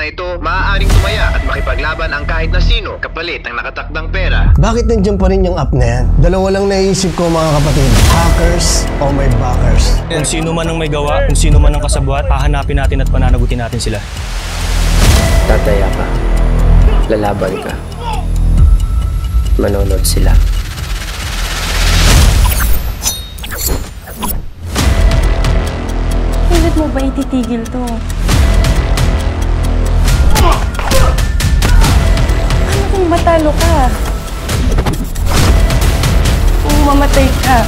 na ito, maaaring tumaya at makipaglaban ang kahit na sino kapalit ng nakatakdang pera. Bakit nandiyan pa rin yung app na yan? Dalawa lang naiisip ko mga kapatid. Hackers o may backers? Kung sino man ang may gawa, kung sino man ang kasabwat, hahanapin natin at pananagutin natin sila. Tataya ka. Lalaban ka. Manonood sila. Kailan mo ba ititigil to? Paano kung matalo ka? Kung mamatay ka?